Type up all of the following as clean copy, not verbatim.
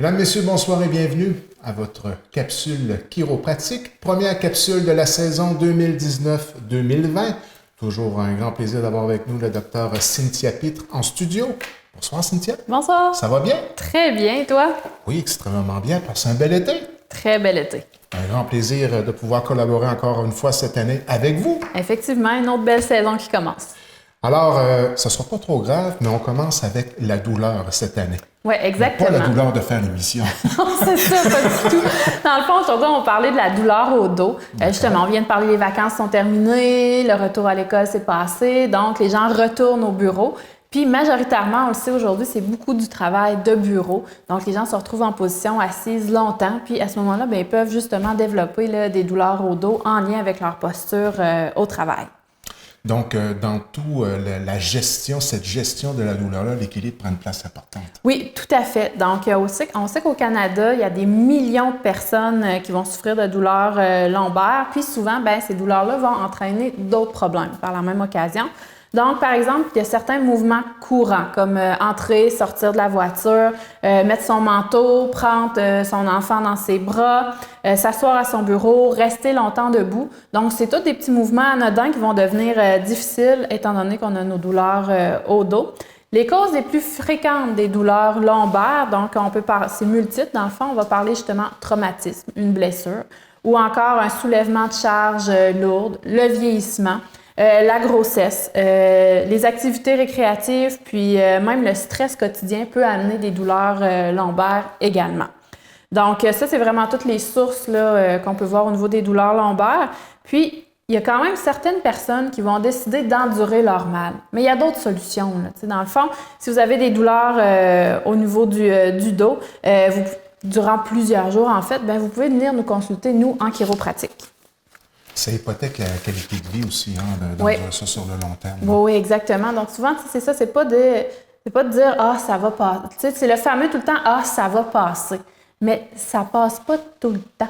Mesdames, Messieurs, bonsoir et bienvenue à votre capsule chiropratique. Première capsule de la saison 2019-2020. Toujours un grand plaisir d'avoir avec nous le docteur Cynthia Pitre en studio. Bonsoir Cynthia. Bonsoir. Ça va bien? Très bien, et toi? Oui, extrêmement bien. C'est un bel été. Très bel été. Un grand plaisir de pouvoir collaborer encore une fois cette année avec vous. Effectivement, une autre belle saison qui commence. Alors, ce ne sera pas trop grave, mais on commence avec la douleur cette année. Oui, exactement. Pas la douleur de faire l'émission. Non, c'est ça, pas du tout. Dans le fond, aujourd'hui, on parlait de la douleur au dos. Justement, on vient de parler, les vacances sont terminées, le retour à l'école s'est passé, donc les gens retournent au bureau. Puis majoritairement, on le sait aujourd'hui, c'est beaucoup du travail de bureau. Donc, les gens se retrouvent en position assise longtemps. Puis à ce moment-là, bien, ils peuvent justement développer là, des douleurs au dos en lien avec leur posture au travail. Donc, dans tout la gestion, cette gestion de la douleur-là, l'équilibre prend une place importante. Oui, tout à fait. Donc, on sait qu'au Canada, il y a des millions de personnes qui vont souffrir de douleurs lombaires. Puis souvent, bien, ces douleurs-là vont entraîner d'autres problèmes par la même occasion. Donc, par exemple, il y a certains mouvements courants, comme entrer, sortir de la voiture, mettre son manteau, prendre son enfant dans ses bras, s'asseoir à son bureau, rester longtemps debout. Donc, c'est tous des petits mouvements anodins qui vont devenir difficiles étant donné qu'on a nos douleurs au dos. Les causes les plus fréquentes des douleurs lombaires, donc on peut c'est multiple, dans le fond, on va parler justement traumatisme, une blessure, ou encore un soulèvement de charge lourde, le vieillissement. La grossesse, les activités récréatives, puis même le stress quotidien peut amener des douleurs lombaires également. Donc, ça, c'est vraiment toutes les sources là, qu'on peut voir au niveau des douleurs lombaires. Puis, il y a quand même certaines personnes qui vont décider d'endurer leur mal. Mais il y a d'autres solutions. Là. Dans le fond, si vous avez des douleurs au niveau du dos, durant plusieurs jours, en fait, bien, vous pouvez venir nous consulter, nous, en chiropratique. Ça hypothèque la qualité de vie aussi, d'endurer ça sur le long terme. Oui, exactement. Donc souvent, c'est ça, c'est pas de dire « Ah, ça va passer ». Tu sais, c'est le fameux tout le temps « Ah, ça va passer ». Mais ça passe pas tout le temps.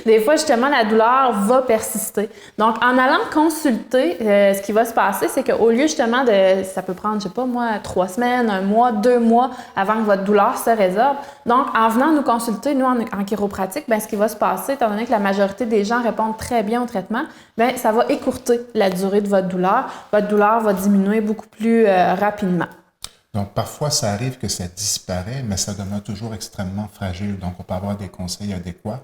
Des fois, justement, la douleur va persister. Donc, en allant consulter, ce qui va se passer, c'est qu'au lieu justement ça peut prendre, je sais pas moi, 3 semaines, 1 mois, 2 mois avant que votre douleur se résorbe. Donc, en venant nous consulter, nous, en chiropratique, bien, ce qui va se passer, étant donné que la majorité des gens répondent très bien au traitement, bien, ça va écourter la durée de votre douleur. Votre douleur va diminuer beaucoup plus rapidement. Donc, parfois, ça arrive que ça disparaît, mais ça demeure toujours extrêmement fragile. Donc, on peut avoir des conseils adéquats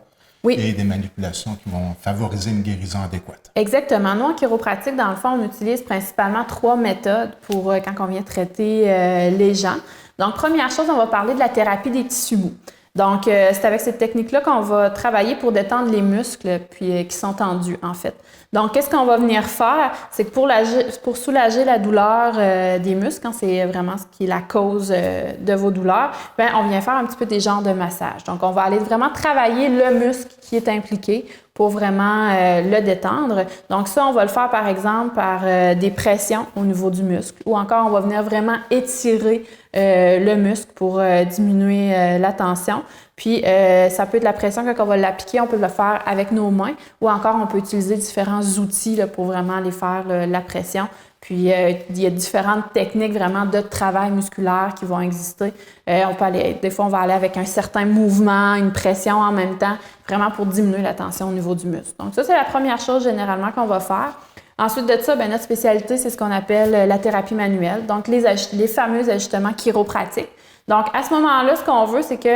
et des manipulations qui vont favoriser une guérison adéquate. Exactement. Nous, en chiropratique, dans le fond, on utilise principalement 3 méthodes pour quand on vient traiter les gens. Donc, première chose, on va parler de la thérapie des tissus mous. Donc, c'est avec cette technique-là qu'on va travailler pour détendre les muscles puis qui sont tendus, en fait. Donc, qu'est-ce qu'on va venir faire? C'est que pour soulager la douleur des muscles, quand c'est vraiment ce qui est la cause de vos douleurs, bien, on vient faire un petit peu des genres de massage. Donc, on va aller vraiment travailler le muscle qui est impliqué pour vraiment le détendre. Donc ça, on va le faire par exemple par des pressions au niveau du muscle ou encore on va venir vraiment étirer le muscle pour diminuer la tension. Puis ça peut être la pression quand on va l'appliquer, on peut le faire avec nos mains ou encore on peut utiliser différents outils là, pour vraiment aller faire la pression. Puis, il y a différentes techniques vraiment de travail musculaire qui vont exister. On peut aller, des fois, on va aller avec un certain mouvement, une pression en même temps, vraiment pour diminuer la tension au niveau du muscle. Donc, ça, c'est la première chose généralement qu'on va faire. Ensuite de ça, bien, notre spécialité, c'est ce qu'on appelle la thérapie manuelle, donc les fameux ajustements chiropratiques. Donc, à ce moment-là, ce qu'on veut, c'est que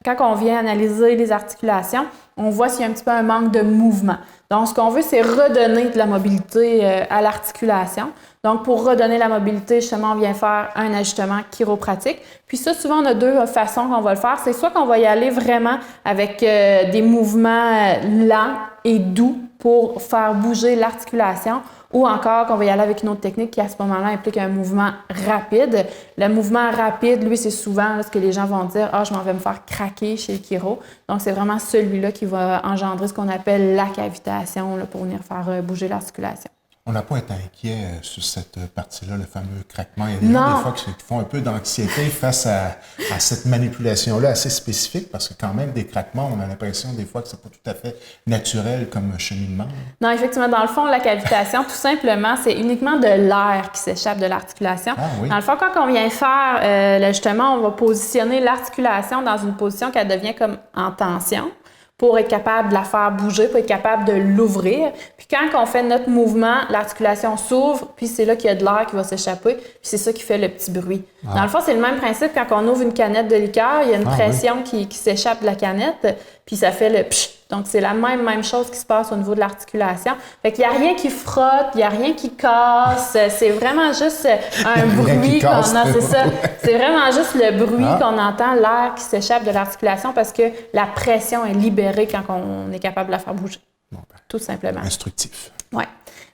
quand on vient analyser les articulations, on voit s'il y a un petit peu un manque de mouvement. Donc, ce qu'on veut, c'est redonner de la mobilité à l'articulation. Donc, pour redonner la mobilité, justement, on vient faire un ajustement chiropratique. Puis ça, souvent, on a 2 façons qu'on va le faire. C'est soit qu'on va y aller vraiment avec des mouvements lents et doux pour faire bouger l'articulation, ou encore qu'on va y aller avec une autre technique qui, à ce moment-là, implique un mouvement rapide. Le mouvement rapide, lui, c'est souvent là, ce que les gens vont dire « Ah, je m'en vais me faire craquer chez le chiro ». Donc, c'est vraiment celui-là qui va engendrer ce qu'on appelle la cavitation là, pour venir faire bouger l'articulation. On n'a pas été inquiet sur cette partie-là, le fameux craquement. Il y a des gens, des fois, qui font un peu d'anxiété face à cette manipulation-là assez spécifique, parce que quand même, des craquements, on a l'impression des fois que c'est pas tout à fait naturel comme cheminement. Non, effectivement, dans le fond, la cavitation, tout simplement, c'est uniquement de l'air qui s'échappe de l'articulation. Ah, oui. Dans le fond, quand on vient faire, justement, on va positionner l'articulation dans une position qu'elle devient comme en tension, pour être capable de la faire bouger, pour être capable de l'ouvrir. Puis quand on fait notre mouvement, l'articulation s'ouvre, puis c'est là qu'il y a de l'air qui va s'échapper, puis c'est ça qui fait le petit bruit. Ah. Dans le fond, c'est le même principe quand on ouvre une canette de liqueur, il y a une pression qui s'échappe de la canette, puis ça fait le psh. Donc, c'est la même chose qui se passe au niveau de l'articulation. Fait qu'il n'y a rien qui frotte, il n'y a rien qui casse. C'est vraiment juste un bruit qu'on a. C'est ça. C'est vraiment juste le bruit qu'on entend, l'air qui s'échappe de l'articulation parce que la pression est libérée quand on est capable de la faire bouger. Bon, tout simplement. Instructif. Oui.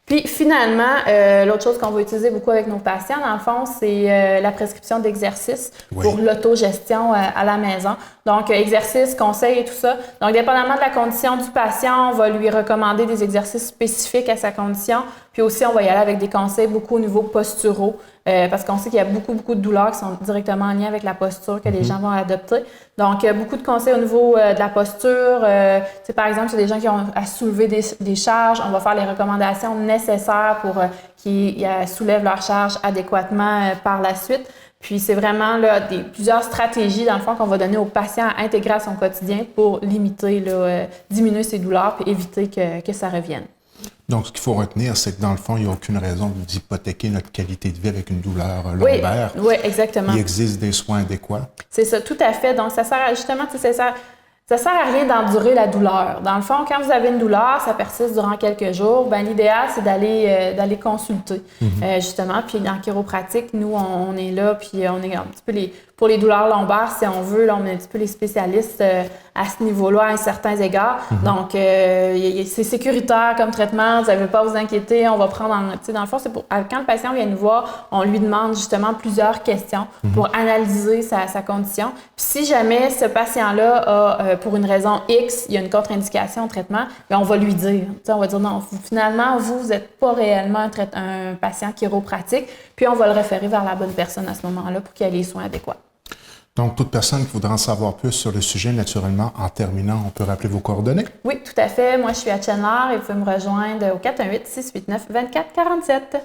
Puis finalement, l'autre chose qu'on va utiliser beaucoup avec nos patients, dans le fond, c'est la prescription d'exercices pour l'autogestion à la maison. Donc, exercices, conseils et tout ça. Donc, dépendamment de la condition du patient, on va lui recommander des exercices spécifiques à sa condition. Puis aussi, on va y aller avec des conseils beaucoup au niveau posturaux, parce qu'on sait qu'il y a beaucoup de douleurs qui sont directement en lien avec la posture que les gens vont adopter. Donc, beaucoup de conseils au niveau de la posture. Par exemple, c'est des gens qui ont à soulever des charges. On va faire les recommandations nécessaires pour qu'ils soulèvent leurs charges adéquatement par la suite. Puis, c'est vraiment là, plusieurs stratégies, dans le fond, qu'on va donner au patient à intégrer à son quotidien pour limiter, diminuer ses douleurs et éviter que ça revienne. Donc, ce qu'il faut retenir, c'est que dans le fond, il n'y a aucune raison d'hypothéquer notre qualité de vie avec une douleur lombaire. Oui, exactement. Il existe des soins adéquats. C'est ça, tout à fait. Donc, ça sert justement, ça sert à rien d'endurer la douleur. Dans le fond, quand vous avez une douleur, ça persiste durant quelques jours, bien, l'idéal, c'est d'aller consulter, justement. Puis, en chiropratique, nous, on est là, puis on est un petit peu pour les douleurs lombaires, si on veut, là, on est un petit peu les spécialistes à ce niveau-là, à certains égards. Donc, c'est sécuritaire comme traitement, vous n'avez pas à vous inquiéter, on va prendre dans le fond, c'est quand le patient vient nous voir, on lui demande justement plusieurs questions pour analyser sa condition. Puis si jamais ce patient-là a, pour une raison X, il y a une contre-indication au traitement, bien, on va lui dire. On va dire non, finalement, vous n'êtes pas réellement un patient chiropratique, puis on va le référer vers la bonne personne à ce moment-là pour qu'il ait les soins adéquats. Donc, toute personne qui voudra en savoir plus sur le sujet, naturellement, en terminant, on peut rappeler vos coordonnées? Oui, tout à fait. Moi, je suis à Chenard et vous pouvez me rejoindre au 418-689-2447.